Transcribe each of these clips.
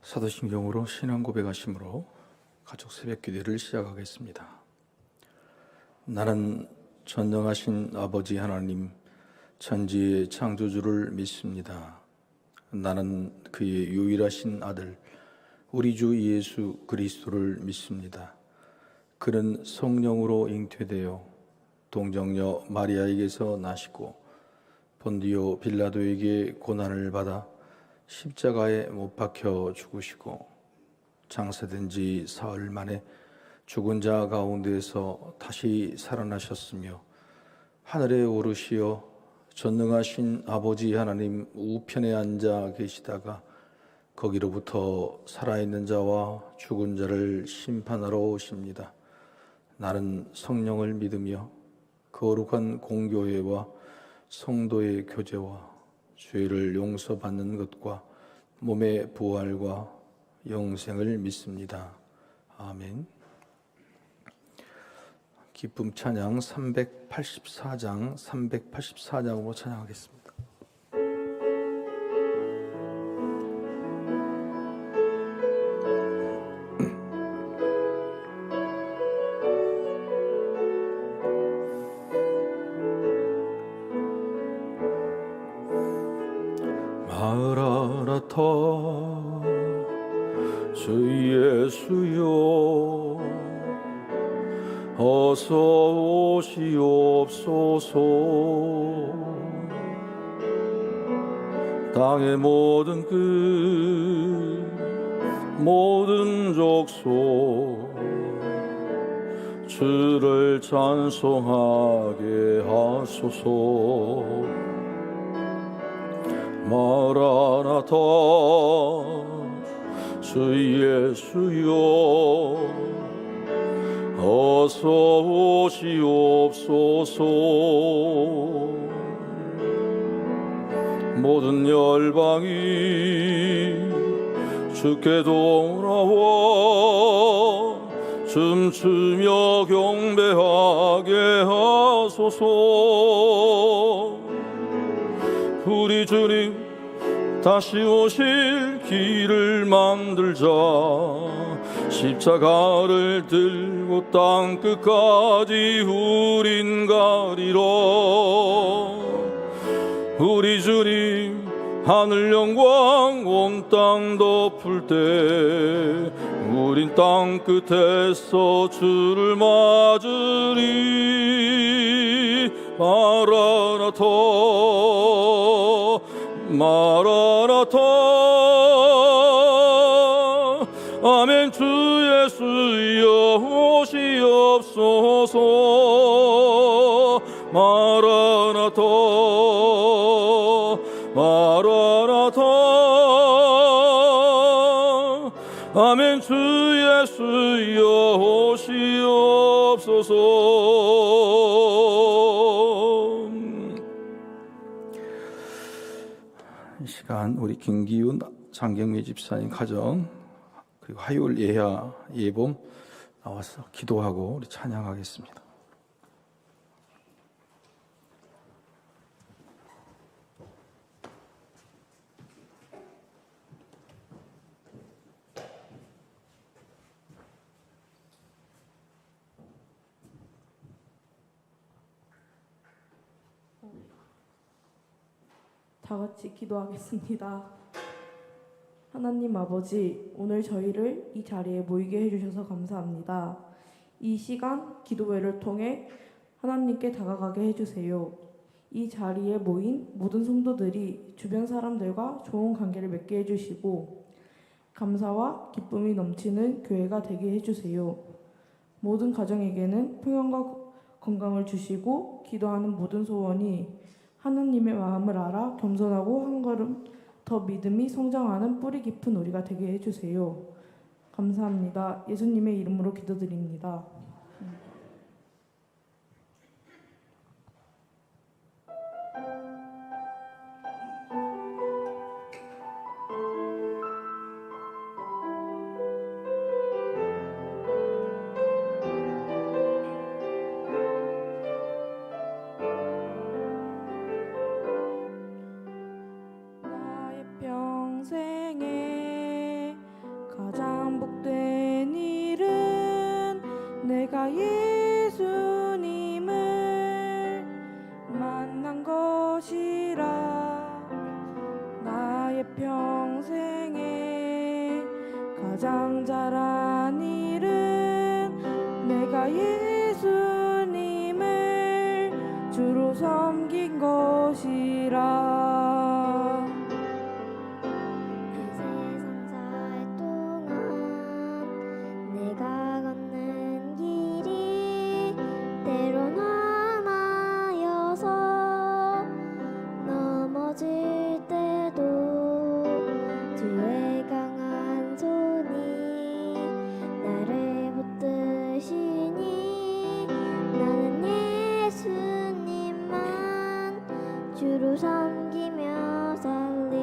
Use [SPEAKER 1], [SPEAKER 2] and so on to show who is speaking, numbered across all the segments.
[SPEAKER 1] 사도신경으로 신앙 고백하심으로 가족 새벽 기도를 시작하겠습니다. 나는 전능하신 아버지 하나님 천지의 창조주를 믿습니다. 나는 그의 유일하신 아들 우리 주 예수 그리스도를 믿습니다. 그는 성령으로 잉태되어 동정녀 마리아에게서 나시고 본디오 빌라도에게 고난을 받아 십자가에 못 박혀 죽으시고 장사된 지 사흘 만에 죽은 자 가운데서 다시 살아나셨으며 하늘에 오르시어 전능하신 아버지 하나님 우편에 앉아 계시다가 거기로부터 살아있는 자와 죽은 자를 심판하러 오십니다. 나는 성령을 믿으며 거룩한 공교회와 성도의 교제와 죄를 용서받는 것과 몸의 부활과 영생을 믿습니다. 아멘. 기쁨 찬양 384장으로 찬양하겠습니다. 마라나타 주 예수여 어서 오시옵소서. 땅의 모든 끝 모든 족속 주를 찬송하게 하소서. 마라나타 주 예수여 어서 오시옵소서. 모든 열방이 주께 돌아와 춤추며 경배하게 하소서. 우리 주님 다시 오실 길을 만들자. 십자가를 들고 땅끝까지 우린 가리라. 우리 주님 하늘 영광 온 땅 덮을 때 우린 땅끝에서 주를 맞으리. 마라나타 마라나타 아멘. 주 예수여 오시옵소서. 마라나타 마라나타 아멘. 주 예수여 오시옵소서. 이 시간 우리 김기훈 장경미 집사님 가정 그리고 화요일 예하 예봄 나와서 기도하고 우리 찬양하겠습니다.
[SPEAKER 2] 다 같이 기도하겠습니다. 하나님 아버지, 오늘 저희를 이 자리에 모이게 해주셔서 감사합니다. 이 시간 기도회를 통해 하나님께 다가가게 해주세요. 이 자리에 모인 모든 성도들이 주변 사람들과 좋은 관계를 맺게 해주시고 감사와 기쁨이 넘치는 교회가 되게 해주세요. 모든 가정에게는 평안과 건강을 주시고 기도하는 모든 소원이 하나님의 마음을 알아 겸손하고 한 걸음 더 믿음이 성장하는 뿌리 깊은 우리가 되게 해주세요. 감사합니다. 예수님의 이름으로 기도드립니다. 복된 일은 내가 예수님을 만난 것이라. 나의 평생에 가장 잘한 일은 내가 예수님을 주로 섬긴 것이라.
[SPEAKER 3] 이 세상 살 동안 내가 걷는 길이 때론 험하여서 넘어질 때도 주의 강한 손이 나를 붙드시니 나는 예수님만 주로 섬기며 살리.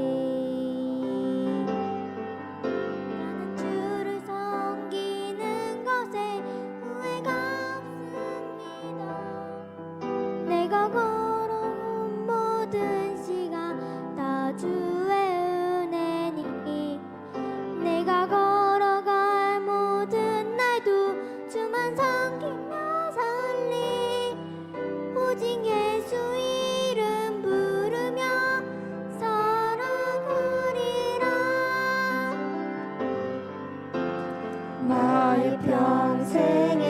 [SPEAKER 3] 나는 주를 섬기는 것에 후회가 없습니다. 내가 걸어온 모든 시간 다 주의 은혜니 내가 걸어갈 모든 날도 주만 섬기며 살리. 오직 예수 이름 부르며 살아가리라.
[SPEAKER 2] 나의 평생에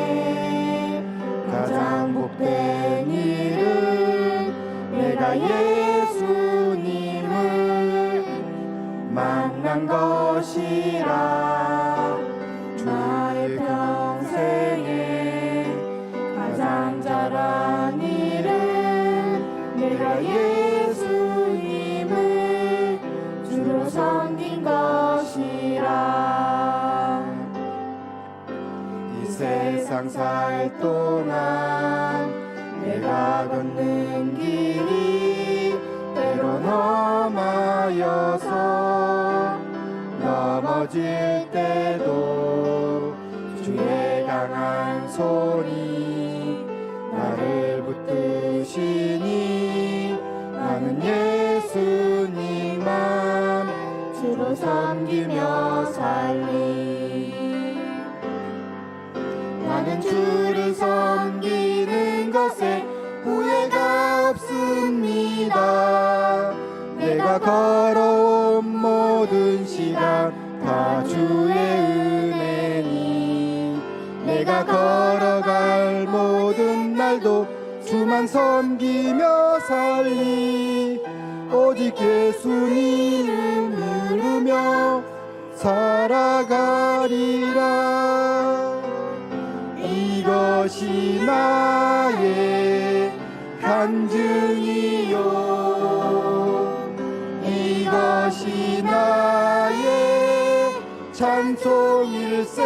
[SPEAKER 2] 가장 복된 일은 내가 예수님을 만난 것이라. 나의 평생에 가장 잘한 일은 내가 예수님을 주로 섬긴 것이라.
[SPEAKER 1] 이 세상 살 동안 내가 걷는 길이 때론 험하여서 넘어질 때도 주의 강한 손이 나를 붙드시니 나는 예수님만 주로 섬기며 살리. 나는 주를 섬기는 것에 후회가 없습니다. 내가 걸어온 모든 시간 다 주의 은혜니 내가 걸어갈 모든 날도 주만 섬기며 살리. 오직 예수님을 부르며 살아가리라. 이것이 나의 간증이요 이것이 나의 찬송일세.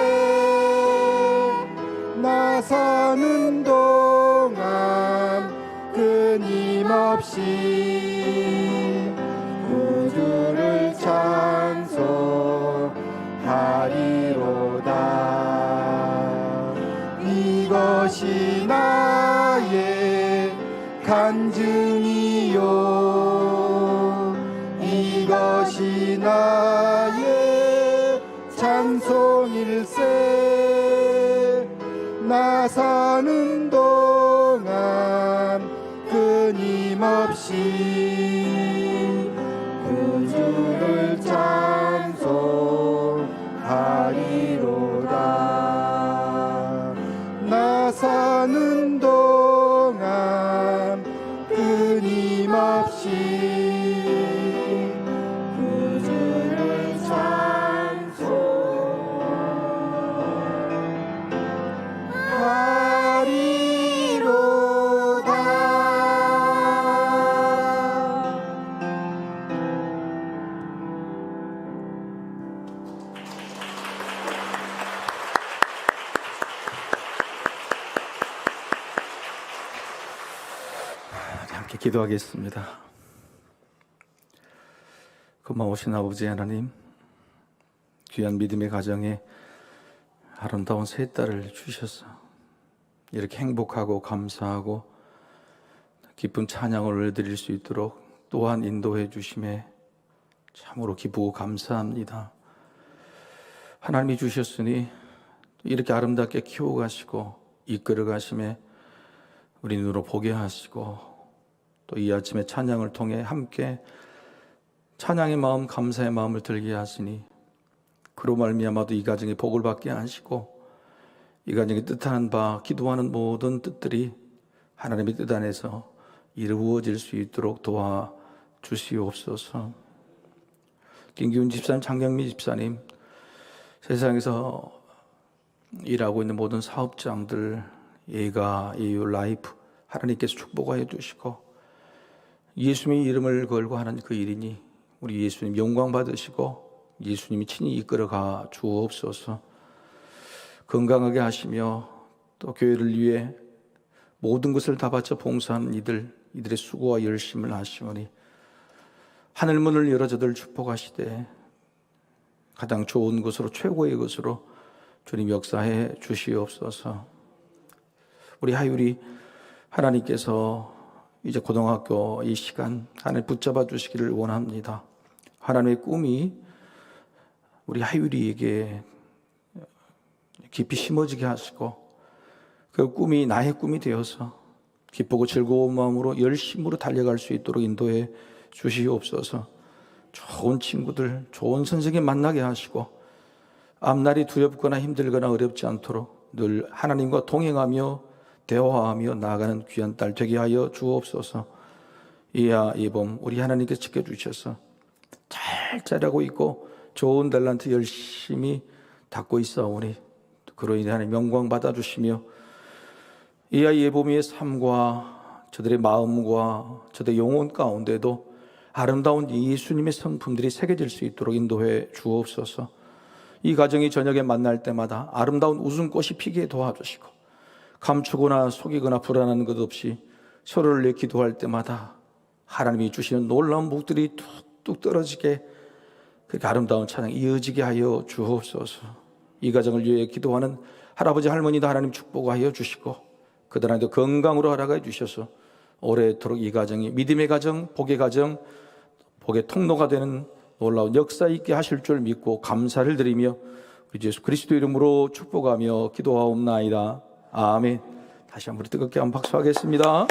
[SPEAKER 1] 나 사는 동안 끊임없이 구주를 찬송하리로다. 이것이 나의 간증이요 이것이 나의 찬송일세. 나 사는 동안 끊임없이 구주를 찬송하리로다. 나 사는 동안 끊임없이 구주를 찬송하리로다. 함께 기도하겠습니다. 고마우신 아버지 하나님, 귀한 믿음의 가정에 아름다운 세 딸을 주셔서 이렇게 행복하고 감사하고 기쁜 찬양을 올려드릴 수 있도록 또한 인도해 주심에 참으로 기쁘고 감사합니다. 하나님이 주셨으니 이렇게 아름답게 키워가시고 이끌어가심에 우리 눈으로 보게 하시고 또 이 아침에 찬양을 통해 함께 찬양의 마음, 감사의 마음을 들게 하시니 그로 말미암아도 이 가정이 복을 받게 하시고 이 가정이 뜻하는 바 기도하는 모든 뜻들이 하나님의 뜻 안에서 이루어질 수 있도록 도와주시옵소서. 김기훈 집사님, 장경미 집사님, 세상에서 일하고 있는 모든 사업장들, 예가, 예유, 라이프 하나님께서 축복하여 주시고 예수님의 이름을 걸고 하는 그 일이니 우리 예수님 영광 받으시고 예수님이 친히 이끌어가 주옵소서. 건강하게 하시며 또 교회를 위해 모든 것을 다 바쳐 봉사하는 이들의 수고와 열심을 하시오니 하늘문을 열어 저들 축복하시되 가장 좋은 것으로 최고의 것으로 주님 역사해 주시옵소서. 우리 하율이 하나님께서 이제 고등학교 이 시간 하나님 붙잡아 주시기를 원합니다. 하나님의 꿈이 우리 하율이에게 깊이 심어지게 하시고 그 꿈이 나의 꿈이 되어서 기쁘고 즐거운 마음으로 열심으로 달려갈 수 있도록 인도해 주시옵소서. 좋은 친구들, 좋은 선생님 만나게 하시고 앞날이 두렵거나 힘들거나 어렵지 않도록 늘 하나님과 동행하며 대화하며 나아가는 귀한 딸 되게 하여 주옵소서. 이하 이봄 우리 하나님께서 지켜주셔서 잘 자라고 있고 좋은 달란트 열심히 닦고 있사오니 그로 인해 하나님 영광 받아주시며 이하 예봄이의 삶과 저들의 마음과 저들의 영혼 가운데도 아름다운 예수님의 성품들이 새겨질 수 있도록 인도해 주옵소서. 이 가정이 저녁에 만날 때마다 아름다운 웃음꽃이 피게 도와주시고 감추거나 속이거나 불안한 것 없이 서로를 위해 기도할 때마다 하나님이 주시는 놀라운 복들이 뚝뚝 떨어지게 그렇게 아름다운 찬양 이어지게 하여 주옵소서. 이 가정을 위해 기도하는 할아버지 할머니도 하나님 축복하여 주시고 그들한테 건강으로 허락해 주셔서 오래도록 이 가정이 믿음의 가정, 복의 가정, 복의 통로가 되는 놀라운 역사 있게 하실 줄 믿고 감사를 드리며 우리 예수 그리스도 이름으로 축복하며 기도하옵나이다. 아멘. 다시 한번 뜨겁게 한번 박수하겠습니다.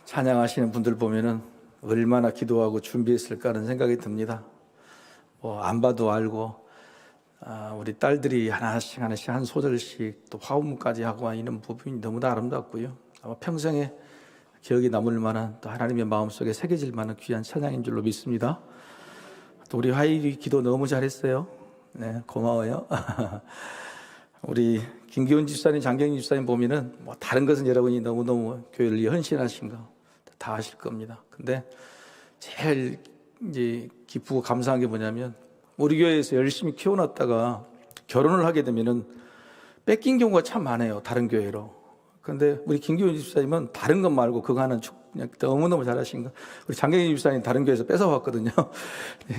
[SPEAKER 1] 찬양하시는 분들 보면은 얼마나 기도하고 준비했을까 하는 생각이 듭니다. 안 봐도 알고 우리 딸들이 하나씩 한 소절씩 또 화음까지 하고 있는 부분이 너무나 아름답고요. 아마 평생에 기억이 남을 만한 또 하나님의 마음속에 새겨질 만한 귀한 찬양인 줄로 믿습니다. 또 우리 하일이 기도 너무 잘했어요. 네, 고마워요. 우리 김기훈 집사님, 장경희 집사님 보면은 다른 것은 여러분이 너무너무 교회를 위해 헌신하신 거 다 아실 겁니다. 근데 제일 이제 기쁘고 감사한 게 뭐냐면 우리 교회에서 열심히 키워놨다가 결혼을 하게 되면은 뺏긴 경우가 참 많아요. 다른 교회로. 근데 우리 김기훈 집사님은 다른 것 말고 그거 하나는 그냥 너무너무 잘하신 거. 우리 장경희 집사님 다른 교회에서 뺏어왔거든요.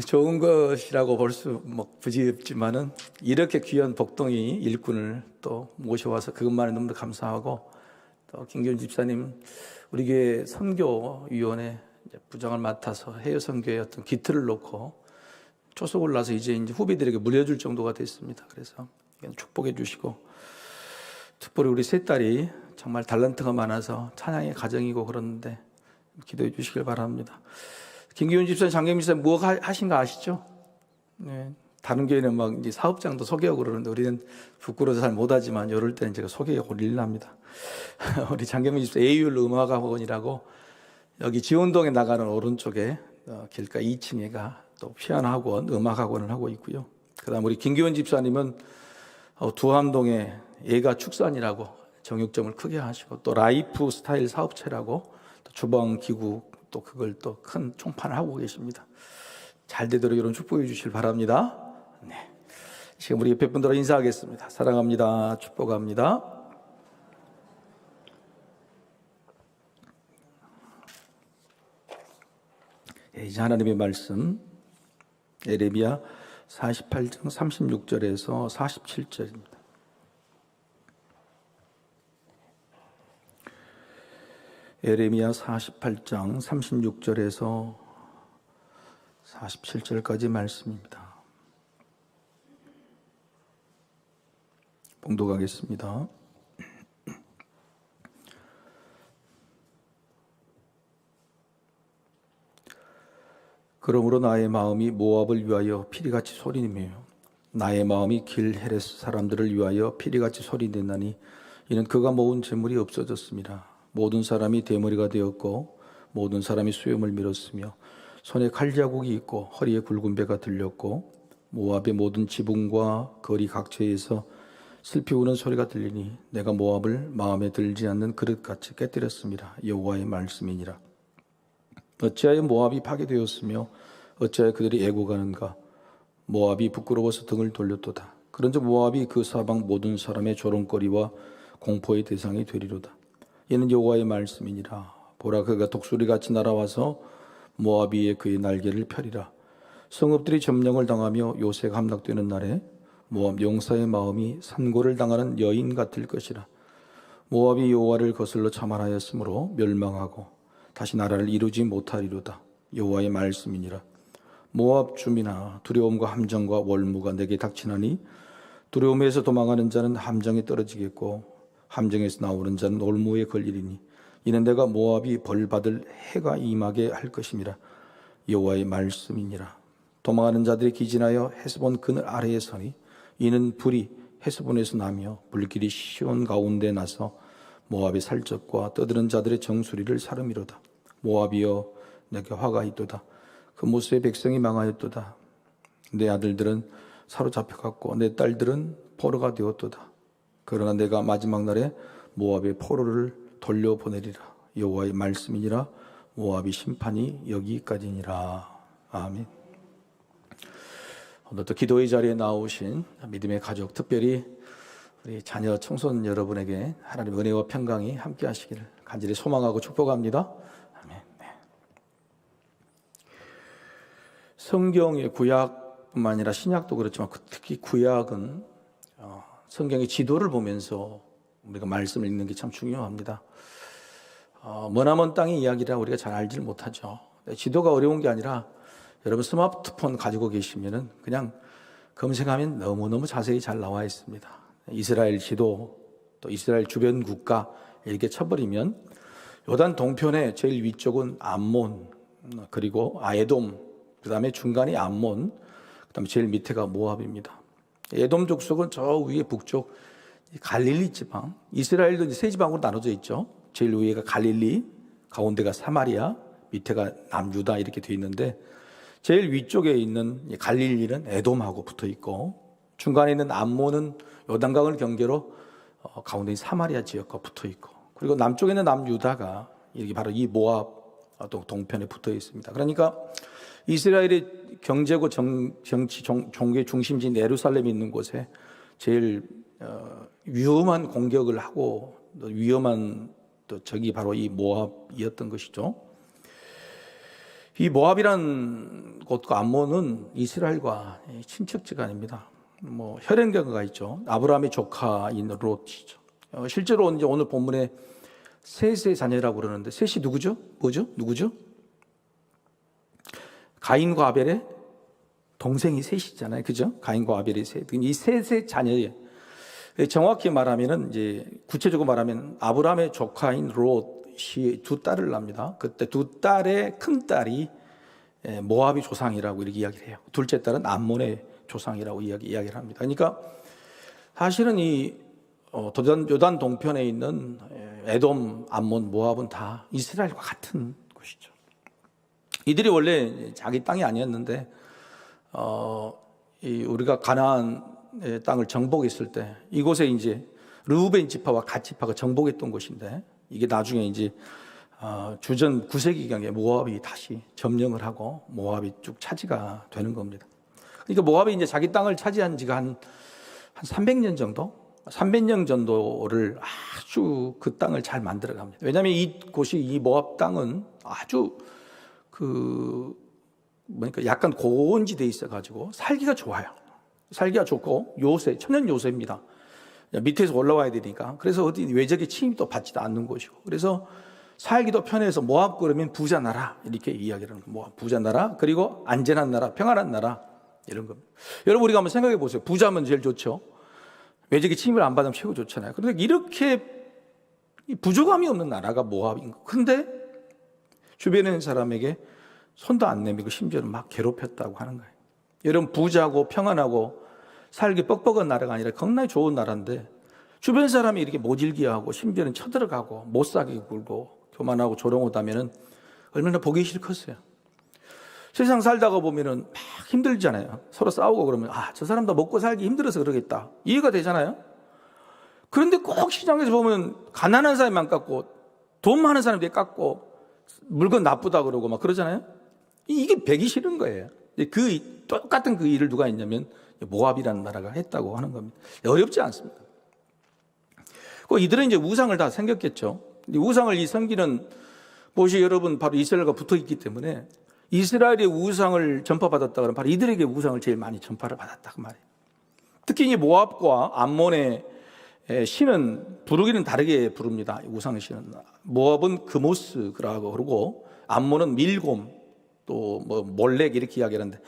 [SPEAKER 1] 좋은 것이라고 볼 수 굳이 없지만은 이렇게 귀한 복동이 일꾼을 또 모셔와서 그것만에 너무 감사하고 또 김기훈 집사님 우리 교회 선교위원회 부장을 맡아서 해외 선교의 어떤 기틀을 놓고 초석을 놔서 이제 후배들에게 물려줄 정도가 됐습니다. 그래서 축복해 주시고 특별히 우리 세 딸이 정말 달란트가 많아서 찬양의 가정이고 그러는데 기도해 주시길 바랍니다. 김기훈 집사님, 장경미 집사님 뭐 하신 거 아시죠? 네. 다른 교회는 막 이제 사업장도 소개하고 그러는데 우리는 부끄러워서 잘 못하지만 이럴 때는 제가 소개하고 릴랍니다. 우리 장경미 집사 AUL 음악학원이라고 여기 지원동에 나가는 오른쪽에 길가 2층에가 또 피아노 학원, 음악 학원을 하고 있고요. 그다음 우리 김기원 집사님은 두암동에 예가 축산이라고 정육점을 크게 하시고 또 라이프 스타일 사업체라고 또 주방 기구 또 그걸 또 큰 총판을 하고 계십니다. 잘 되도록 이런 축복해 주시길 바랍니다. 네. 지금 우리 옆에 분들과 인사하겠습니다. 사랑합니다. 축복합니다. 이제 하나님의 말씀 에레미야 48장 36절에서 47절입니다. 에레미야 48장 36절에서 47절까지 말씀입니다. 봉독하겠습니다. 그러므로 나의 마음이 모압을 위하여 피리같이 소리내며 나의 마음이 길 헤레스 사람들을 위하여 피리같이 소리내나니 이는 그가 모은 재물이 없어졌습니다. 모든 사람이 대머리가 되었고 모든 사람이 수염을 밀었으며 손에 칼자국이 있고 허리에 굵은 배가 들렸고 모압의 모든 지붕과 거리 각처에서 슬피 우는 소리가 들리니 내가 모압을 마음에 들지 않는 그릇같이 깨뜨렸습니다. 여호와의 말씀이니라. 어찌하여 모압이 파괴되었으며 어찌하여 그들이 애고가는가. 모압이 부끄러워서 등을 돌렸도다. 그런즉 모압이 그 사방 모든 사람의 조롱거리와 공포의 대상이 되리로다. 이는 여호와의 말씀이니라. 보라, 그가 독수리같이 날아와서 모압 위에 그의 날개를 펴리라. 성읍들이 점령을 당하며 요새가 함락되는 날에 모압 용사의 마음이 산고를 당하는 여인 같을 것이라. 모압이 여호와를 거슬러 자만하였으므로 멸망하고 다시 나라를 이루지 못하리로다. 여호와의 말씀이니라. 모압 주민아, 두려움과 함정과 월무가 내게 닥치나니 두려움에서 도망하는 자는 함정에 떨어지겠고 함정에서 나오는 자는 올무에 걸리리니 이는 내가 모압이 벌받을 해가 임하게 할 것임이라. 여호와의 말씀이니라. 도망하는 자들이 기진하여 헤스본 그늘 아래에 서니 이는 불이 헤스본에서 나며 불길이 시온 가운데 나서 모압의 살적과 떠드는 자들의 정수리를 사름이로다. 모압이여, 내게 화가 있도다. 그 모세의 백성이 망하였도다. 내 아들들은 사로잡혀갔고 내 딸들은 포로가 되었도다. 그러나 내가 마지막 날에 모압의 포로를 돌려보내리라. 여호와의 말씀이니라. 모압의 심판이 여기까지니라. 아멘. 오늘도 기도의 자리에 나오신 믿음의 가족, 특별히 우리 자녀 청소년 여러분에게 하나님의 은혜와 평강이 함께 하시기를 간절히 소망하고 축복합니다. 아멘. 네. 성경의 구약뿐만 아니라 신약도 그렇지만 특히 구약은 성경의 지도를 보면서 우리가 말씀을 읽는 게 참 중요합니다. 머나먼 땅의 이야기라 우리가 잘 알지를 못하죠. 지도가 어려운 게 아니라 여러분 스마트폰 가지고 계시면은 그냥 검색하면 너무너무 자세히 잘 나와 있습니다. 이스라엘 지도, 또 이스라엘 주변 국가 이렇게 쳐버리면 요단 동편의 제일 위쪽은 암몬, 그리고 에돔, 그 다음에 중간이 암몬, 그 다음에 제일 밑에가 모압입니다. 에돔 족속은 저 위에 북쪽 갈릴리 지방, 이스라엘도 이제 세 지방으로 나눠져 있죠. 제일 위에가 갈릴리, 가운데가 사마리아, 밑에가 남유다 이렇게 되어 있는데 제일 위쪽에 있는 갈릴리는 에돔하고 붙어 있고 중간에 있는 암몬은 요단강을 경계로 가운데 있는 사마리아 지역과 붙어 있고 그리고 남쪽에 있는 남유다가 이렇게 바로 이 모압 동편에 붙어 있습니다. 그러니까 이스라엘의 경제고 정치 종교의 중심지인 예루살렘이 있는 곳에 제일 위험한 공격을 하고 위험한 또 적이 바로 이 모압이었던 것이죠. 이 모압이란 곳과 암몬은 이스라엘과 친척지간입니다. 혈연관계가 있죠. 아브라함의 조카인 롯이죠. 실제로 이제 오늘 본문에 셋의 자녀라고 그러는데 셋이 누구죠? 누구죠? 가인과 아벨의 동생이 셋이잖아요. 그죠? 가인과 아벨이 셋. 이 셋의 자녀예요. 정확히 말하면은 이제 구체적으로 말하면 아브라함의 조카인 롯이 두 딸을 낳습니다. 그때 두 딸의 큰 딸이 모압의 조상이라고 이렇게 이야기를 해요. 둘째 딸은 암몬의 조상이라고 이야기를 합니다. 그러니까 사실은 이 요단 동편에 있는 에돔, 암몬, 모압은 다 이스라엘과 같은 곳이죠. 이들이 원래 자기 땅이 아니었는데 우리가 가나안의 땅을 정복했을 때 이곳에 이제 르우벤 지파와 갓 지파가 정복했던 곳인데 이게 나중에 이제 주전 9세기경에 모압이 다시 점령을 하고 모압이 쭉 차지가 되는 겁니다. 그러니까 모압이 이제 자기 땅을 차지한 지가 한 300년 정도? 300년 정도를 아주 그 땅을 잘 만들어 갑니다. 왜냐하면 이 모압 땅은 아주 뭐니까 약간 고온지대에 있어가지고 살기가 좋아요. 살기가 좋고 요새, 천연 요새입니다. 밑에서 올라와야 되니까. 그래서 어디 외적의 침입도 받지도 않는 곳이고. 그래서 살기도 편해서 모압 그러면 부자 나라 이렇게 이야기를 하는 거예요. 모압 부자 나라, 그리고 안전한 나라, 평안한 나라 이런 겁니다. 여러분 우리가 한번 생각해 보세요. 부자면 제일 좋죠. 외적의 침입을 안 받으면 최고 좋잖아요. 그런데 이렇게 부족함이 없는 나라가 모압인 거. 근데 주변에 있는 사람에게 손도 안 내밀고 심지어는 막 괴롭혔다고 하는 거예요. 여러분 부자고 평안하고 살기 뻑뻑한 나라가 아니라 겁나게 좋은 나라인데 주변 사람이 이렇게 모질기하고 심지어는 쳐들어가고 못사게 굴고 교만하고 조롱하다면은 얼마나 보기 싫겠어요. 세상 살다가 보면은 막 힘들잖아요. 서로 싸우고 그러면 저 사람도 먹고 살기 힘들어서 그러겠다. 이해가 되잖아요. 그런데 꼭 시장에서 보면 가난한 사람만 깎고 돈 많은 사람들이 깎고 물건 나쁘다 그러고 막 그러잖아요. 이게 배기 싫은 거예요. 똑같은 그 일을 누가 했냐면 모압이라는 나라가 했다고 하는 겁니다. 어렵지 않습니다. 이들은 이제 우상을 다 생겼겠죠. 우상을 이 섬기는 곳이 여러분 바로 이스라엘과 붙어 있기 때문에 이스라엘의 우상을 전파받았다 그러면 바로 이들에게 우상을 제일 많이 전파를 받았다 그 말이에요. 특히 이 모압과 암몬의 신은 부르기는 다르게 부릅니다. 우상의 신은 모압은 그모스라고 그러고 암몬은 밀곰 또 뭐 몰렉 이렇게 이야기하는데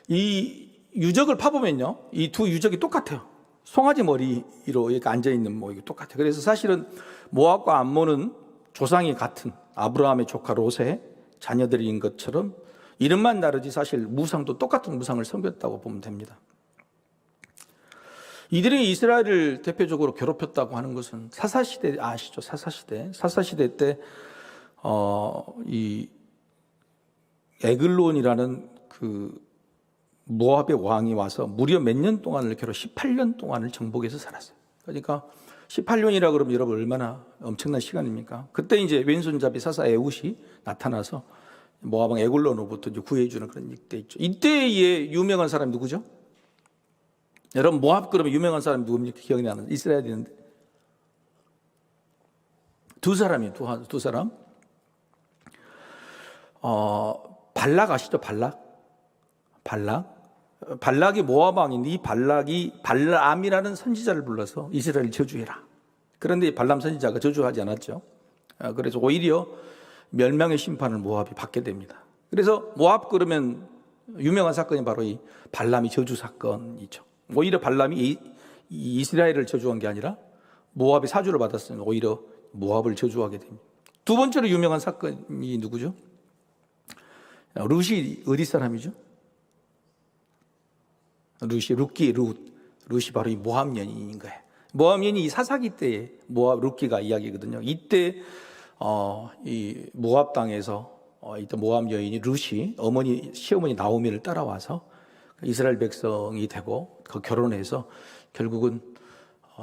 [SPEAKER 1] 이 유적을 파보면요, 이 두 유적이 똑같아요. 송아지 머리로 이렇게 앉아 있는 뭐 이게 똑같아요. 그래서 사실은 모압과 암몬은 조상이 같은 아브라함의 조카 롯의 자녀들인 것처럼 이름만 다르지 사실 무상도 똑같은 무상을 섬겼다고 보면 됩니다. 이들이 이스라엘을 대표적으로 괴롭혔다고 하는 것은 사사시대 아시죠? 사사시대 때 이 에글론이라는 그 모압의 왕이 와서 무려 몇 년 동안을 18년 동안을 정복해서 살았어요. 그러니까 18년이라 그러면 여러분 얼마나 엄청난 시간입니까? 그때 이제 왼손잡이 사사 에훗이 나타나서 모압 왕 에글론으로부터 이제 구해주는 그런 때 있죠. 이때의 유명한 사람이 누구죠? 여러분 모압 그러면 유명한 사람이 누굽니까? 기억이 나는 이스라엘인데 두 사람이에요. 두 사람. 발락 아시죠? 발락이 모압 왕인데 이 발락이 발람이라는 선지자를 불러서 이스라엘을 저주해라. 그런데 발람 선지자가 저주하지 않았죠. 그래서 오히려 멸망의 심판을 모압이 받게 됩니다. 그래서 모압 그러면 유명한 사건이 바로 이 발람이 저주 사건이죠. 오히려 발람이 이스라엘을 저주한 게 아니라 모압이 사주를 받았으면 오히려 모압을 저주하게 됩니다. 두 번째로 유명한 사건이 누구죠? 룻이 어디 사람이죠? 룻이 바로 이 모압 여인인 거예요. 모압 여인이 이 사사기 때의 모압 룻기가 이야기거든요. 이때 이 모압 땅에서 이때 모압 여인이 룻이 시어머니 나오미를 따라와서 이스라엘 백성이 되고 그 결혼해서 결국은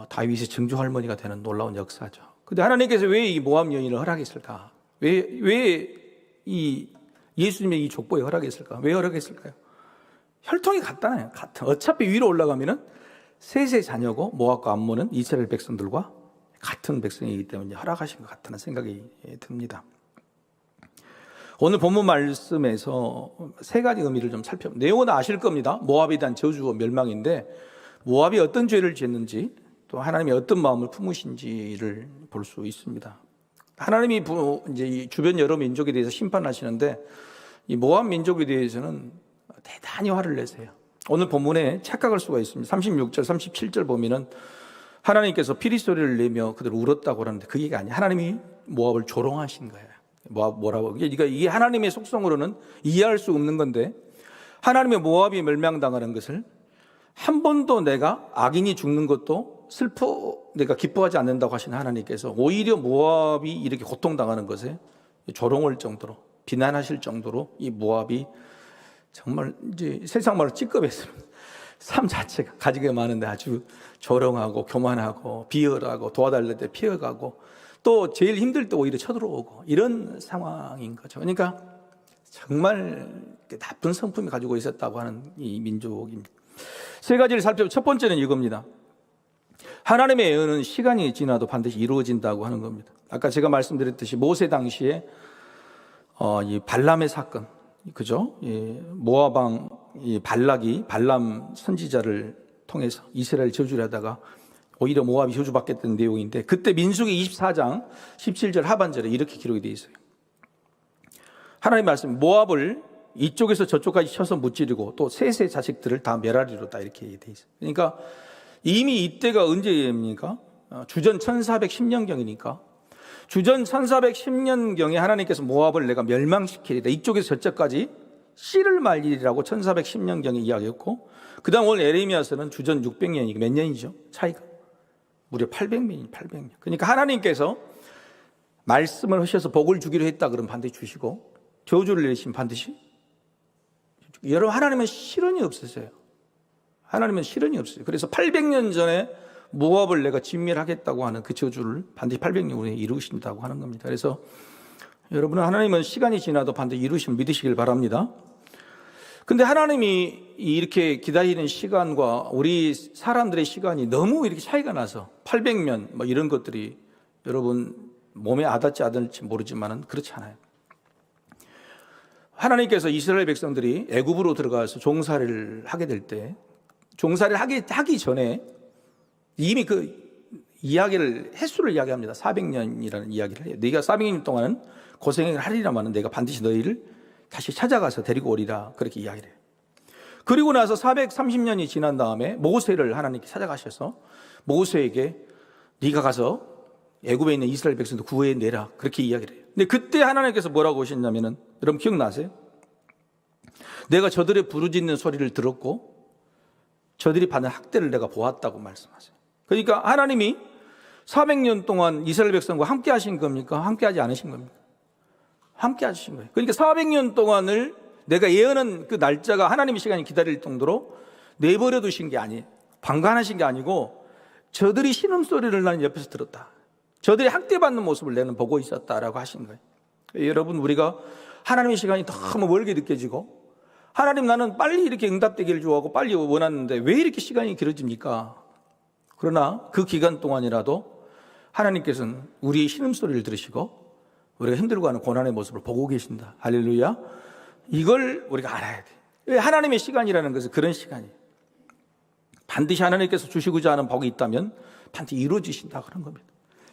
[SPEAKER 1] 다윗의 증조 할머니가 되는 놀라운 역사죠. 근데 하나님께서 왜 이 모압 여인을 허락했을까? 왜 이 예수님의 이 족보에 허락했을까? 왜 허락했을까요? 혈통이 같잖아요. 어차피 위로 올라가면은 셋의 자녀고 모압과 암몬은 이스라엘 백성들과 같은 백성이기 때문에 허락하신 것 같다는 생각이 듭니다. 오늘 본문 말씀에서 세 가지 의미를 좀 살펴보면 내용은 아실 겁니다. 모압에 대한 저주와 멸망인데 모압이 어떤 죄를 지었는지 또 하나님이 어떤 마음을 품으신지를 볼 수 있습니다. 하나님이 이제 이 주변 여러 민족에 대해서 심판하시는데 이 모압 민족에 대해서는 대단히 화를 내세요. 오늘 본문에 착각할 수가 있습니다. 36절, 37절 보면은 하나님께서 피리 소리를 내며 그들 울었다고 하는데 그 얘기가 아니에요. 하나님이 모압을 조롱하신 거예요. 뭐라고? 그러니까 이게 하나님의 속성으로는 이해할 수 없는 건데 하나님의 모압이 멸망당하는 것을 한 번도 내가 악인이 죽는 것도 내가 기뻐하지 않는다고 하신 하나님께서 오히려 모압이 이렇게 고통당하는 것에 조롱할 정도로 비난하실 정도로 이 모압이 정말 이제 세상 말로 찌꺼했습니다. 삶 자체가 가지가 많은데 아주 조롱하고 교만하고 비열하고 도와달랄 때 피해가고 또 제일 힘들 때 오히려 쳐들어오고 이런 상황인 거죠. 그러니까 정말 나쁜 성품이 가지고 있었다고 하는 이 민족입니다. 세 가지를 살펴보면 첫 번째는 이겁니다. 하나님의 예언은 시간이 지나도 반드시 이루어진다고 하는 겁니다. 아까 제가 말씀드렸듯이 모세 당시에 이 발람의 사건, 그죠? 예, 모압 왕 발락이 발람 선지자를 통해서 이스라엘 저주를 하다가 오히려 모압이 저주받겠다는 내용인데, 그때 민수기 24장 17절 하반절에 이렇게 기록이 되어 있어요. 하나님 말씀, 모압을 이쪽에서 저쪽까지 쳐서 무찌르고 또 셋의 자식들을 다 멸하리로다, 이렇게 되어 있어요. 그러니까 이미 이때가 언제입니까? 주전 1410년경이니까 주전 1410년경에 하나님께서 모압을 내가 멸망시키리다, 이쪽에서 저쪽까지 씨를 말리리라고 1410년경에 이야기했고, 그 다음 오늘 에레미야서는 주전 600년이니까 몇 년이죠? 차이가 무려 800년이 800년. 그러니까 하나님께서 말씀을 하셔서 복을 주기로 했다 그러면 반드시 주시고, 저주를 내리시면 반드시 주시고. 여러분, 하나님은 실언이 없으세요. 하나님은 실언이 없어요. 그래서 800년 전에 모압을 내가 진멸하겠다고 하는 그 저주를 반드시 800년 후에 이루신다고 하는 겁니다. 그래서 여러분은 하나님은 시간이 지나도 반드시 이루심을 믿으시길 바랍니다. 근데 하나님이 이렇게 기다리는 시간과 우리 사람들의 시간이 너무 이렇게 차이가 나서 800년 뭐 이런 것들이 여러분 몸에 와닿지 않을지 모르지만은 그렇지 않아요. 하나님께서 이스라엘 백성들이 애굽으로 들어가서 종살이를 하게 될 때, 종살이를 하기 전에 이미 그 이야기를, 횟수를 이야기합니다. 400년이라는 이야기를 해요. 네가 400년 동안은 고생을 하리라마는 내가 반드시 너희를 다시 찾아가서 데리고 오리라, 그렇게 이야기를 해요. 그리고 나서 430년이 지난 다음에 모세를 하나님께 찾아가셔서 모세에게 네가 가서 애굽에 있는 이스라엘 백성도 구해내라, 그렇게 이야기를 해요. 근데 그때 하나님께서 뭐라고 하셨냐면은, 여러분 기억나세요? 내가 저들의 부르짖는 소리를 들었고 저들이 받는 학대를 내가 보았다고 말씀하세요. 그러니까 하나님이 400년 동안 이스라엘 백성과 함께 하신 겁니까? 함께 하지 않으신 겁니까? 함께 하신 거예요. 그러니까 400년 동안을 내가 예언한 그 날짜가 하나님의 시간이 기다릴 정도로 내버려 두신 게 아니에요. 방관하신 게 아니고 저들이 신음소리를 나는 옆에서 들었다. 저들이 학대받는 모습을 내는 보고 있었다라고 하신 거예요. 여러분, 우리가 하나님의 시간이 너무 멀게 느껴지고, 하나님 나는 빨리 이렇게 응답되기를 좋아하고 빨리 원하는데 왜 이렇게 시간이 길어집니까? 그러나 그 기간 동안이라도 하나님께서는 우리의 신음소리를 들으시고 우리가 힘들고 하는 고난의 모습을 보고 계신다. 할렐루야. 이걸 우리가 알아야 돼. 하나님의 시간이라는 것은 그런 시간이에요. 반드시 하나님께서 주시고자 하는 복이 있다면 반드시 이루어지신다, 그런 겁니다.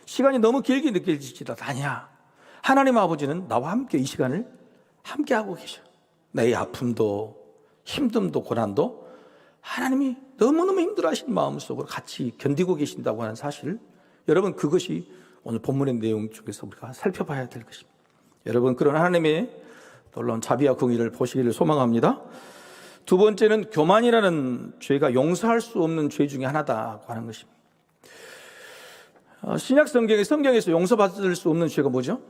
[SPEAKER 1] 시간이 너무 길게 느껴지지도 아니야. 하나님 아버지는 나와 함께 이 시간을 함께 하고 계셔. 내 아픔도 힘듦도 고난도 하나님이 너무너무 힘들어하시는 마음속으로 같이 견디고 계신다고 하는 사실, 여러분 그것이 오늘 본문의 내용 중에서 우리가 살펴봐야 될 것입니다. 여러분, 그런 하나님의 놀라운 자비와 긍휼을 보시기를 소망합니다. 두 번째는 교만이라는 죄가 용서할 수 없는 죄 중에 하나다고 하는 것입니다. 신약 성경에서 용서받을 수 없는 죄가 뭐죠?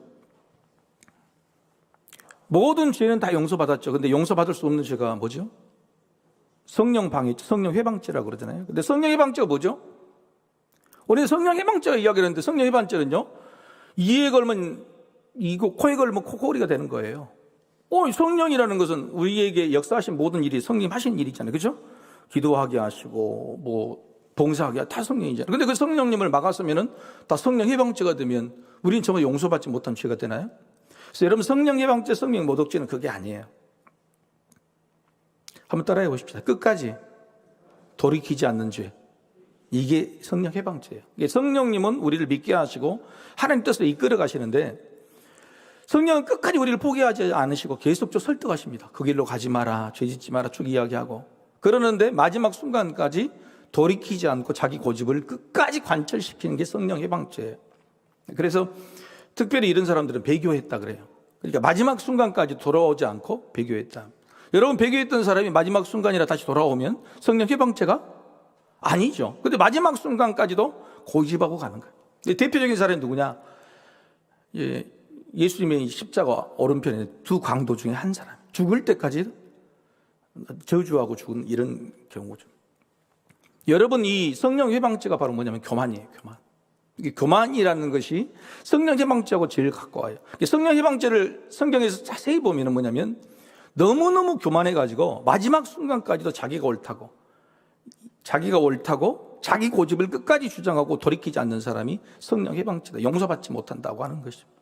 [SPEAKER 1] 모든 죄는 다 용서받았죠. 근데 용서받을 수 없는 죄가 뭐죠? 성령 방해, 성령 해방죄라고 그러잖아요. 근데 성령 해방죄가 뭐죠? 우리는 성령 해방죄가 이야기를 했는데, 성령 해방죄는요, 이에 걸면 이거, 코에 걸면 코골이가 되는 거예요. 성령이라는 것은 우리에게 역사하신 모든 일이 성령 하신 일이잖아요. 그죠? 기도하게 하시고, 봉사하게 다 성령이잖아요. 근데 그 성령님을 막았으면은 다 성령 해방죄가 되면 우리는 정말 용서받지 못한 죄가 되나요? 그래서 여러분, 성령 해방죄, 성령 모독죄는 그게 아니에요. 한번 따라해 보십시다. 끝까지 돌이키지 않는 죄. 이게 성령 해방죄예요. 이게 성령님은 우리를 믿게 하시고 하나님 뜻으로 이끌어 가시는데, 성령은 끝까지 우리를 포기하지 않으시고 계속적으로 설득하십니다. 그 길로 가지 마라, 죄 짓지 마라 쭉 이야기하고, 그러는데 마지막 순간까지 돌이키지 않고 자기 고집을 끝까지 관철시키는 게 성령 해방죄예요. 그래서 특별히 이런 사람들은 배교했다 그래요. 그러니까 마지막 순간까지 돌아오지 않고 배교했다. 여러분, 배교했던 사람이 마지막 순간이라 다시 돌아오면 성령 해방죄가 아니죠. 근데 마지막 순간까지도 고집하고 가는 거예요. 대표적인 사람이 누구냐? 예수님의 십자가 오른편에 두 강도 중에 한 사람. 죽을 때까지 저주하고 죽은 이런 경우죠. 여러분, 이 성령 해방죄가 바로 뭐냐면 교만이에요. 교만. 이게 교만이라는 것이 성령 해방죄하고 제일 가까워요. 성령 해방죄를 성경에서 자세히 보면 뭐냐면, 너무너무 교만해가지고 마지막 순간까지도 자기가 옳다고 자기 고집을 끝까지 주장하고 돌이키지 않는 사람이 성령 해방죄다, 용서받지 못한다고 하는 것입니다.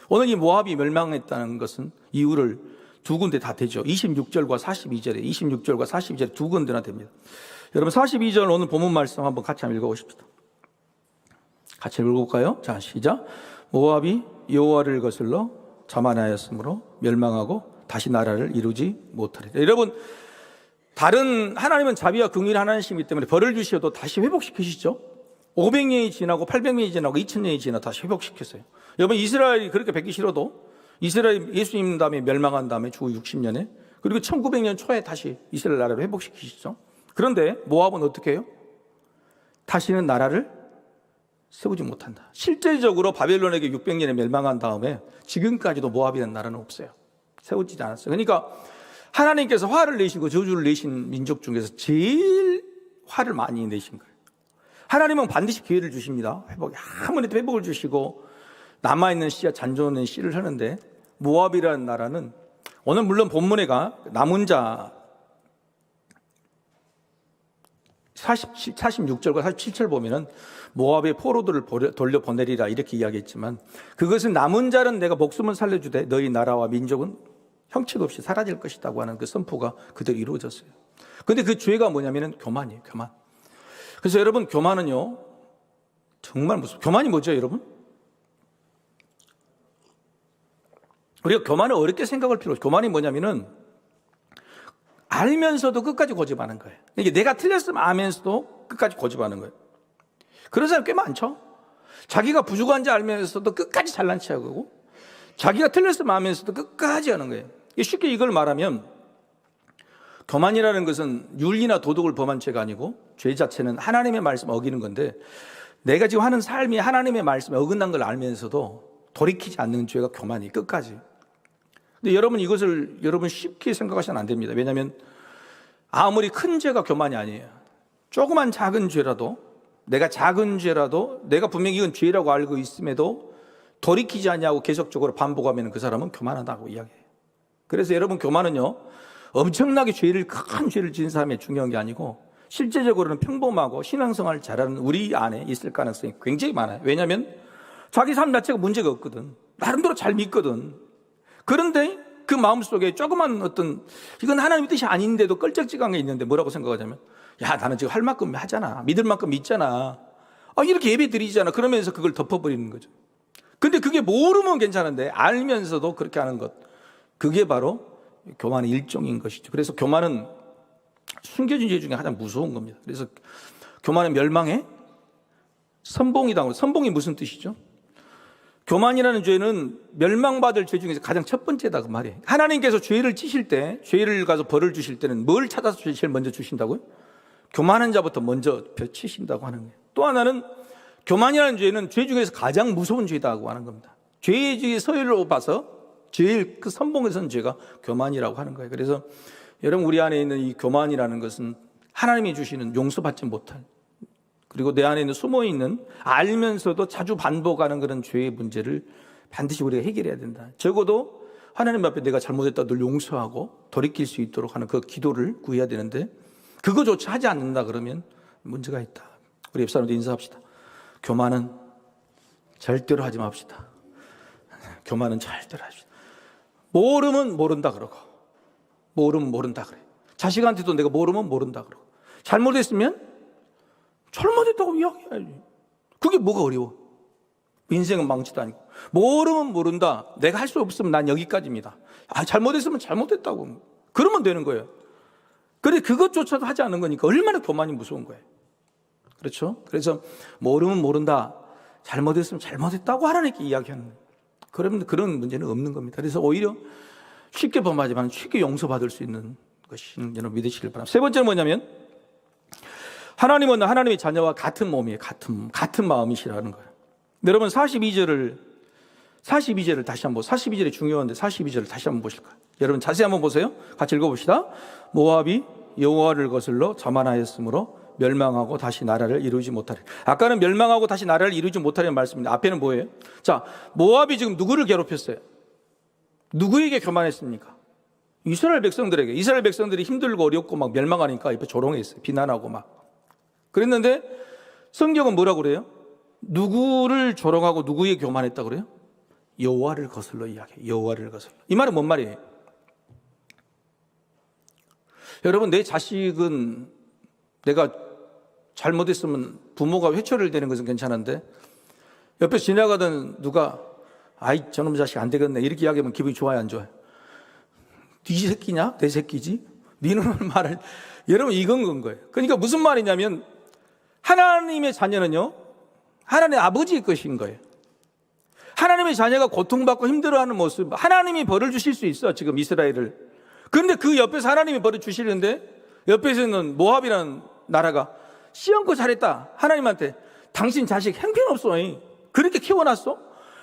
[SPEAKER 1] 오늘 이 모압이 멸망했다는 것은 이유를 두 군데 다 되죠. 26절과 42절에 26절과 42절에 두 군데나 됩니다. 여러분 42절 오늘 본문 말씀 한번 같이 한번 읽어보십시다. 같이 읽어볼까요? 자, 시작. 모압이 여호와를 거슬러 자만하였으므로 멸망하고 다시 나라를 이루지 못하리라. 여러분, 다른 하나님은 자비와 긍휼의 하나님이기 때문에 벌을 주셔도 다시 회복시키시죠. 500년이 지나고 800년이 지나고 2000년이 지나 다시 회복시켰어요. 여러분, 이스라엘이 그렇게 뵙기 싫어도 이스라엘 예수님 다음에 멸망한 다음에 주 60년에 그리고 1900년 초에 다시 이스라엘 나라를 회복시키시죠. 그런데 모압은 어떻게 해요? 다시는 나라를 세우지 못한다. 실제적으로 바벨론에게 600년에 멸망한 다음에 지금까지도 모압이라는 나라는 없어요. 세워지지 않았어요. 그러니까 하나님께서 화를 내시고 저주를 내신 민족 중에서 제일 화를 많이 내신 거예요. 하나님은 반드시 기회를 주십니다. 아무래도 회복을 주시고 남아있는 씨와 잔존의 씨를 하는데 모압이라는 나라는 오늘 물론 본문에가 남은 자 46절과 47절 보면은 모압의 포로들을 돌려보내리라 이렇게 이야기했지만 그것은 남은 자는 내가 목숨을 살려주되 너희 나라와 민족은 형체도 없이 사라질 것이라고 하는 그 선포가 그대로 이루어졌어요. 그런데 그 죄가 뭐냐면은 교만이에요. 교만. 그래서 여러분 교만은요 정말 무슨 교만이 뭐죠 여러분? 우리가 교만을 어렵게 생각할 필요 없어요. 교만이 뭐냐면은 알면서도 끝까지 고집하는 거예요. 이게 내가 틀렸으면 아면서도 끝까지 고집하는 거예요. 그런 사람 꽤 많죠. 자기가 부족한지 알면서도 끝까지 잘난 체하고 자기가 틀렸으면 아면서도 끝까지 하는 거예요. 쉽게 이걸 말하면 교만이라는 것은 윤리나 도덕을 범한 죄가 아니고 죄 자체는 하나님의 말씀 어기는 건데 내가 지금 하는 삶이 하나님의 말씀에 어긋난 걸 알면서도 돌이키지 않는 죄가 교만이 끝까지. 근데 여러분 이것을 여러분 쉽게 생각하시면 안 됩니다. 왜냐하면 아무리 큰 죄가 교만이 아니에요. 조그만 작은 죄라도 내가 작은 죄라도 내가 분명히 이건 죄라고 알고 있음에도 돌이키지 않냐고 계속적으로 반복하면 그 사람은 교만하다고 이야기해요. 그래서 여러분 교만은요 엄청나게 큰 죄를 지은 사람이 중요한 게 아니고 실제적으로는 평범하고 신앙생활을 잘하는 우리 안에 있을 가능성이 굉장히 많아요. 왜냐하면 자기 삶 자체가 문제가 없거든. 나름대로 잘 믿거든. 그런데 그 마음속에 조그만 어떤 이건 하나님의 뜻이 아닌데도 끌적지간 게 있는데 뭐라고 생각하냐면 야 나는 지금 할 만큼 하잖아. 믿을 만큼 믿잖아. 이렇게 예배 드리잖아. 그러면서 그걸 덮어버리는 거죠. 근데 그게 모르면 괜찮은데 알면서도 그렇게 하는 것 그게 바로 교만의 일종인 것이죠. 그래서 교만은 숨겨진 죄 중에 가장 무서운 겁니다. 그래서 교만은 멸망의 선봉이다. 선봉이 무슨 뜻이죠? 교만이라는 죄는 멸망받을 죄 중에서 가장 첫 번째다 그 말이에요. 하나님께서 죄를 지실 때 죄를 가서 벌을 주실 때는 뭘 찾아서 제일 먼저 주신다고요? 교만한 자부터 먼저 벼치신다고 하는 거예요. 또 하나는 교만이라는 죄는 죄 중에서 가장 무서운 죄다고 하는 겁니다. 죄의 중에 서열로 봐서 제일 그 선봉에 선 죄가 교만이라고 하는 거예요. 그래서 여러분 우리 안에 있는 이 교만이라는 것은 하나님이 주시는 용서받지 못할 그리고 내 안에 있는 숨어있는 알면서도 자주 반복하는 그런 죄의 문제를 반드시 우리가 해결해야 된다. 적어도 하나님 앞에 내가 잘못했다 늘 용서하고 돌이킬 수 있도록 하는 그 기도를 구해야 되는데 그거조차 하지 않는다 그러면 문제가 있다. 우리 옆 사람도 인사합시다. 교만은 절대로 하지 맙시다. 교만은 절대로 하지 맙시다. 모르면 모른다 그러고 모르면 모른다 그래. 자식한테도 내가 모르면 모른다 그러고 잘못했으면 잘못했다고 이야기해야지. 그게 뭐가 어려워? 인생은 망치도 아니고 모르면 모른다. 내가 할 수 없으면 난 여기까지입니다. 잘못했으면 잘못했다고 그러면 되는 거예요. 그래 그것조차도 하지 않는 거니까 얼마나 교만이 무서운 거예요. 그렇죠? 그래서 모르면 모른다. 잘못했으면 잘못했다고 하나님께 이야기하는 거예요. 그러면 그런 문제는 없는 겁니다. 그래서 오히려 쉽게 범하지만 쉽게 용서받을 수 있는 것이 여러분 믿으시길 바랍니다. 세 번째는 뭐냐면 하나님은 하나님의 자녀와 같은 몸이에요. 같은 마음이시라는 거예요. 여러분 42절을 다시 한번 42절이 중요한데 42절을 다시 한번 보실까요? 여러분 자세히 한번 보세요. 같이 읽어봅시다. 모압이 여호와를 거슬러 자만하였으므로 멸망하고 다시 나라를 이루지 못하리. 아까는 멸망하고 다시 나라를 이루지 못하리는 말씀입니다. 앞에는 뭐예요? 자, 모압이 지금 누구를 괴롭혔어요? 누구에게 교만했습니까? 이스라엘 백성들에게. 이스라엘 백성들이 힘들고 어렵고 막 멸망하니까 옆에 조롱했어요. 비난하고 막. 그랬는데 성경은 뭐라고 그래요? 누구를 조롱하고 누구에게 교만했다고 그래요? 여호와를 거슬러 이야기해요. 여호와를 거슬러. 이 말은 뭔 말이에요? 여러분, 내 자식은 내가 잘못했으면 부모가 회초리를 대는 것은 괜찮은데 옆에 지나가던 누가 아이 저놈 자식 안 되겠네 이렇게 이야기하면 기분이 좋아요, 안 좋아요? 네 새끼냐? 내 새끼지? 니는 말을 여러분 이건 건 거예요. 그러니까 무슨 말이냐면 하나님의 자녀는요 하나님의 아버지의 것인 거예요. 하나님의 자녀가 고통받고 힘들어하는 모습, 하나님이 벌을 주실 수 있어 지금 이스라엘을. 그런데 그 옆에서 하나님이 벌을 주시는데 옆에서는 모압이라는 나라가 씨얹고 잘했다. 하나님한테 당신 자식 형편없어. 그렇게 키워놨어?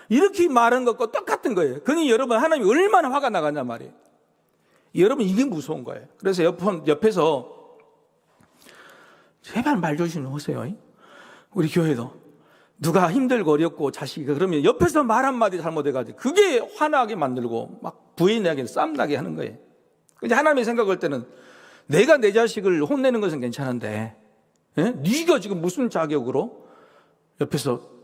[SPEAKER 1] 이렇게 말한 것과 똑같은 거예요. 그러니 여러분 하나님이 얼마나 화가 나갔냐 말이에요. 여러분 이게 무서운 거예요. 그래서 옆에서 제발 말 조심하세요. 우리 교회도 누가 힘들고 어렵고 자식이 그러면 옆에서 말 한마디 잘못해가지고 그게 화나게 만들고 막 부인에게 쌈나게 하는 거예요. 근데 하나님이 생각할 때는 내가 내 자식을 혼내는 것은 괜찮은데 네가 지금 무슨 자격으로 옆에서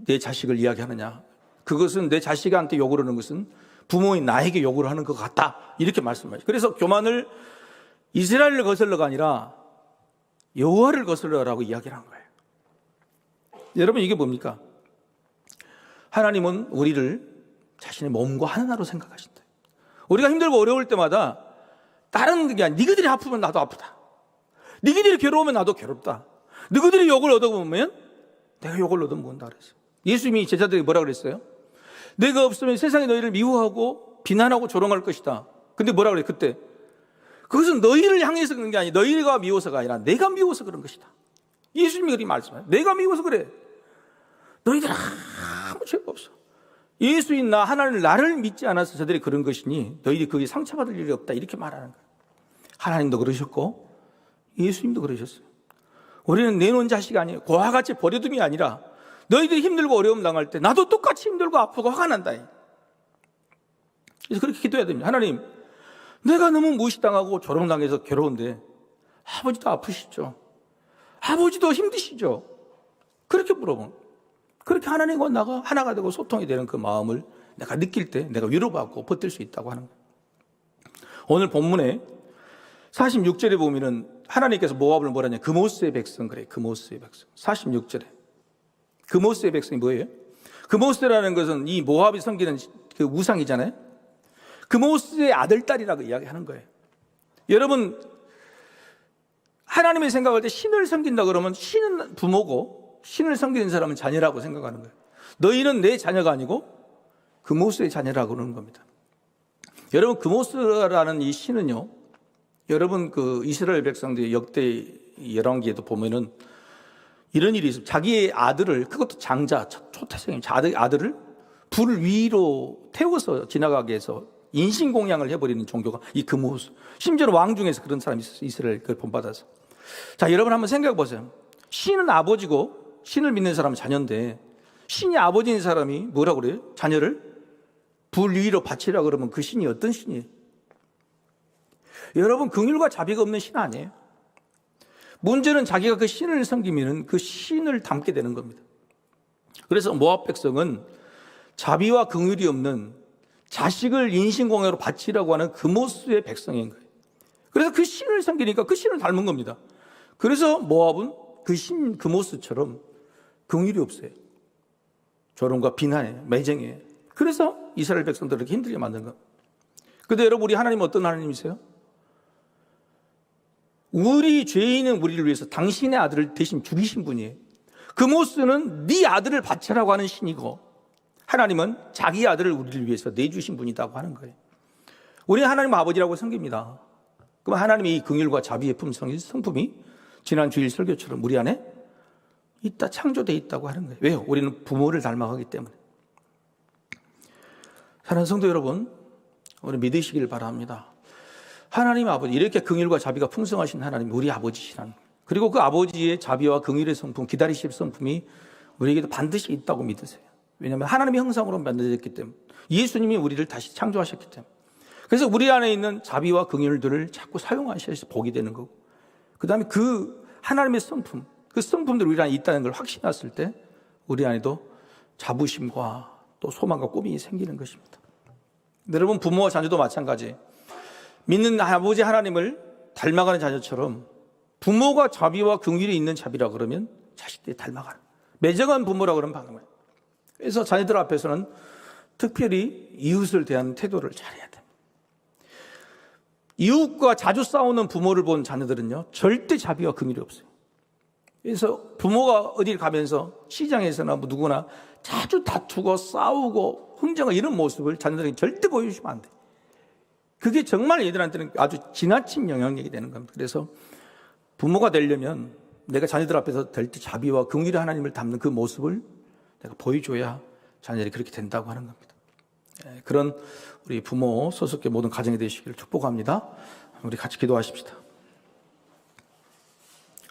[SPEAKER 1] 내 자식을 이야기하느냐. 그것은 내 자식한테 욕을 하는 것은 부모인 나에게 욕을 하는 것 같다. 이렇게 말씀하시죠. 그래서 교만을 이스라엘을 거슬러가 아니라 여호와를 거슬러라고 이야기를 한 거예요. 여러분 이게 뭡니까? 하나님은 우리를 자신의 몸과 하나로 생각하신다. 우리가 힘들고 어려울 때마다 다른 게 아니라 너희들이 아프면 나도 아프다. 너희들이 괴로우면 나도 괴롭다. 너희들이 욕을 얻어보면 내가 욕을 얻어먹는다 그랬어요. 예수님이 제자들에게 뭐라 그랬어요? 내가 없으면 세상이 너희를 미워하고 비난하고 조롱할 것이다. 근데 뭐라 그래요? 그때 그것은 너희를 향해서 그런 게 아니라 너희가 미워서가 아니라 내가 미워서 그런 것이다. 예수님이 그렇게 말씀해요. 내가 미워서 그래. 너희들 아무 죄가 없어. 예수인 나 하나님 나를 믿지 않아서 저들이 그런 것이니 너희들이 거기에 상처받을 일이 없다. 이렇게 말하는 거예요. 하나님도 그러셨고 예수님도 그러셨어요. 우리는 내놓은 자식이 아니에요. 고와 같이 버려둠이 아니라 너희들이 힘들고 어려움 당할 때 나도 똑같이 힘들고 아프고 화가 난다. 그래서 그렇게 기도해야 됩니다. 하나님, 내가 너무 무시당하고 조롱당해서 괴로운데 아버지도 아프시죠? 아버지도 힘드시죠? 그렇게 물어보는 거예요. 그렇게 하나님과 나가 하나가 되고 소통이 되는 그 마음을 내가 느낄 때 내가 위로받고 버틸 수 있다고 하는 거예요. 오늘 본문에 46절에 보면은 하나님께서 모압을 뭐라냐? 그모스의 백성 그래요. 그모스의 백성. 46절에. 그모스의 백성이 뭐예요? 그모스라는 것은 이 모압이 섬기는 그 우상이잖아요. 그모스의 아들딸이라고 이야기하는 거예요. 여러분 하나님의 생각할 때 신을 섬긴다 그러면 신은 부모고 신을 섬기는 사람은 자녀라고 생각하는 거예요. 너희는 내 자녀가 아니고 그모스의 자녀라고 그러는 겁니다. 여러분 그모스라는 이 신은요. 여러분 그 이스라엘 백성들의 역대 열왕기에도 보면은 이런 일이 있어요. 자기의 아들을 그것도 장자 초태생인 아들을 불 위로 태워서 지나가게 해서 인신공양을 해버리는 종교가 이 그모스. 심지어 왕 중에서 그런 사람이 있었어요. 이스라엘 그걸 본받아서. 자 여러분 한번 생각해 보세요. 신은 아버지고 신을 믿는 사람은 자녀인데 신이 아버지인 사람이 뭐라고 그래요? 자녀를 불 위로 바치라 그러면 그 신이 어떤 신이에요? 여러분 긍휼과 자비가 없는 신 아니에요. 문제는 자기가 그 신을 섬기면 그 신을 닮게 되는 겁니다. 그래서 모압 백성은 자비와 긍휼이 없는 자식을 인신공양으로 바치라고 하는 그모스의 백성인 거예요. 그래서 그 신을 섬기니까 그 신을 닮은 겁니다. 그래서 모압은 그 신 그모스처럼 긍휼이 없어요. 조롱과 비난에 매정해. 그래서 이스라엘 백성들을 이렇게 힘들게 만든 겁니다. 근데 여러분 우리 하나님은 어떤 하나님이세요? 우리 죄인은 우리를 위해서 당신의 아들을 대신 죽이신 분이에요. 그모스는 네 아들을 바치라고 하는 신이고 하나님은 자기 아들을 우리를 위해서 내주신 분이라고 하는 거예요. 우리는 하나님 아버지라고 섬깁니다. 그럼 하나님의 이 긍휼과 자비의 성품이 지난 주일 설교처럼 우리 안에 있다 창조되어 있다고 하는 거예요. 왜요? 우리는 부모를 닮아가기 때문에. 사랑하는 성도 여러분, 우리 믿으시길 바랍니다. 하나님 아버지 이렇게 긍휼과 자비가 풍성하신 하나님 우리 아버지시라는 거예요. 그리고 그 아버지의 자비와 긍휼의 성품 기다리실 성품이 우리에게도 반드시 있다고 믿으세요. 왜냐하면 하나님의 형상으로 만들어졌기 때문에 예수님이 우리를 다시 창조하셨기 때문에 그래서 우리 안에 있는 자비와 긍휼들을 자꾸 사용하셔서 복이 되는 거고 그 다음에 그 하나님의 성품 그 성품들이 우리 안에 있다는 걸 확신했을 때 우리 안에도 자부심과 또 소망과 꿈이 생기는 것입니다. 여러분 부모와 자녀도 마찬가지 믿는 아버지 하나님을 닮아가는 자녀처럼 부모가 자비와 긍휼이 있는 자비라 그러면 자식들이 닮아가는, 매정한 부모라 그러면 받는 거예요. 그래서 자녀들 앞에서는 특별히 이웃을 대하는 태도를 잘해야 돼요. 이웃과 자주 싸우는 부모를 본 자녀들은요, 절대 자비와 긍휼이 없어요. 그래서 부모가 어딜 가면서 시장에서나 뭐 누구나 자주 다투고 싸우고 흥정하고 이런 모습을 자녀들에게 절대 보여주시면 안 돼요. 그게 정말 얘들한테는 아주 지나친 영향력이 되는 겁니다. 그래서 부모가 되려면 내가 자녀들 앞에서 될 때 자비와 긍휼의 하나님을 담는 그 모습을 내가 보여줘야 자녀들이 그렇게 된다고 하는 겁니다. 그런 우리 부모 소속계 모든 가정이 되시기를 축복합니다. 우리 같이 기도하십시다.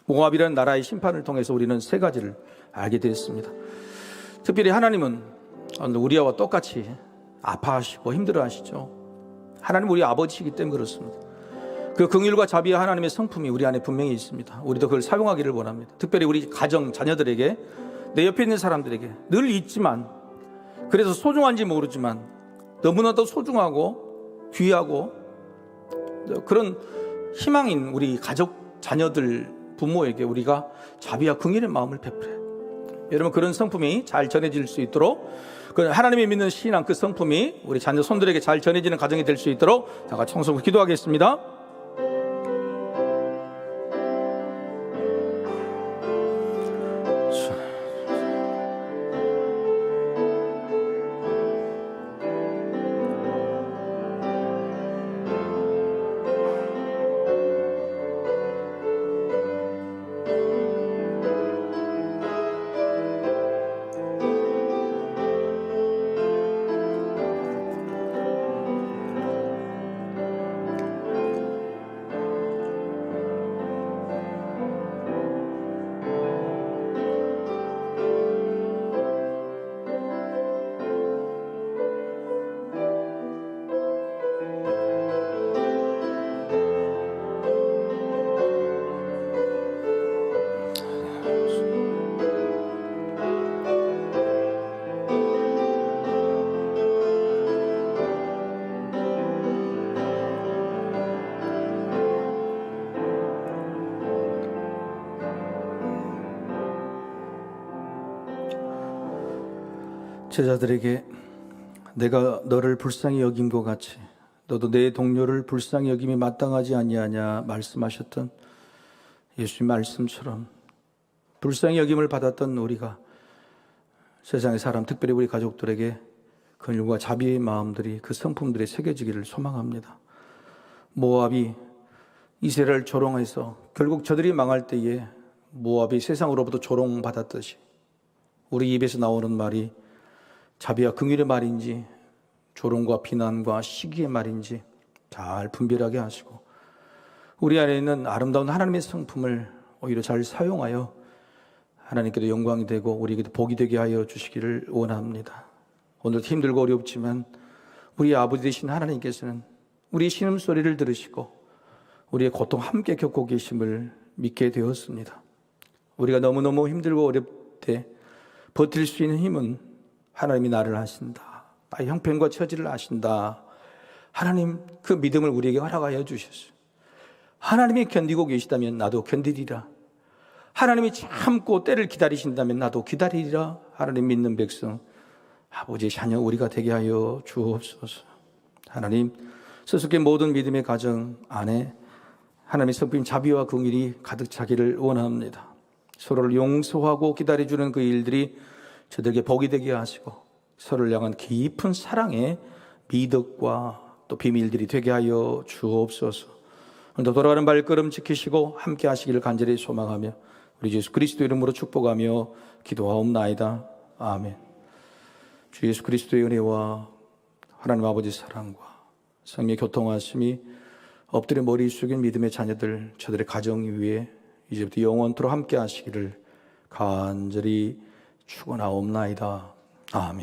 [SPEAKER 1] 모압이라는 나라의 심판을 통해서 우리는 세 가지를 알게 되었습니다. 특별히 하나님은 우리와 똑같이 아파하시고 힘들어하시죠. 하나님 우리 아버지이기 때문에 그렇습니다. 그 긍휼과 자비와 하나님의 성품이 우리 안에 분명히 있습니다. 우리도 그걸 사용하기를 원합니다. 특별히 우리 가정, 자녀들에게, 내 옆에 있는 사람들에게 늘 있지만, 그래서 소중한지 모르지만 너무나도 소중하고 귀하고 그런 희망인 우리 가족, 자녀들, 부모에게 우리가 자비와 긍휼의 마음을 베풀어야 해요. 여러분, 그런 성품이 잘 전해질 수 있도록, 그 하나님이 믿는 신앙, 그 성품이 우리 자녀 손들에게 잘 전해지는 가정이 될 수 있도록 다 같이 청소하고 기도하겠습니다. 제자들에게 내가 너를 불쌍히 여긴 것 같이 너도 내 동료를 불쌍히 여김이 마땅하지 아니하냐 말씀하셨던 예수님 말씀처럼 불쌍히 여김을 받았던 우리가 세상의 사람, 특별히 우리 가족들에게 긍휼과 자비의 마음들이, 그 성품들이 새겨지기를 소망합니다. 모압이 이스라엘을 조롱해서 결국 저들이 망할 때에 모압이 세상으로부터 조롱받았듯이 우리 입에서 나오는 말이 자비와 긍휼의 말인지 조롱과 비난과 시기의 말인지 잘 분별하게 하시고 우리 안에 있는 아름다운 하나님의 성품을 오히려 잘 사용하여 하나님께도 영광이 되고 우리에게도 복이 되게 하여 주시기를 원합니다. 오늘 힘들고 어렵지만 우리 아버지 되신 하나님께서는 우리의 신음소리를 들으시고 우리의 고통 함께 겪고 계심을 믿게 되었습니다. 우리가 너무너무 힘들고 어렵을 때 버틸 수 있는 힘은 하나님이 나를 아신다. 나의 형편과 처지를 아신다. 하나님 그 믿음을 우리에게 허락하여 주셨어요. 하나님이 견디고 계시다면 나도 견디리라. 하나님이 참고 때를 기다리신다면 나도 기다리리라. 하나님 믿는 백성, 아버지의 자녀 우리가 되게 하여 주옵소서. 하나님, 서석의 모든 믿음의 가정 안에 하나님의 성품 자비와 긍휼이 가득 차기를 원합니다. 서로를 용서하고 기다려주는 그 일들이 저들에게 복이 되게 하시고 서로를 향한 깊은 사랑의 미덕과 또 비밀들이 되게 하여 주옵소서. 오늘도 돌아가는 발걸음 지키시고 함께 하시기를 간절히 소망하며 우리 예수 그리스도 이름으로 축복하며 기도하옵나이다. 아멘. 주 예수 그리스도의 은혜와 하나님 아버지 사랑과 성령의 교통하심이 엎드려 머리 숙인 믿음의 자녀들, 저들의 가정 위에 이제부터 영원토록 함께 하시기를 간절히 축원하옵나이다. 아멘.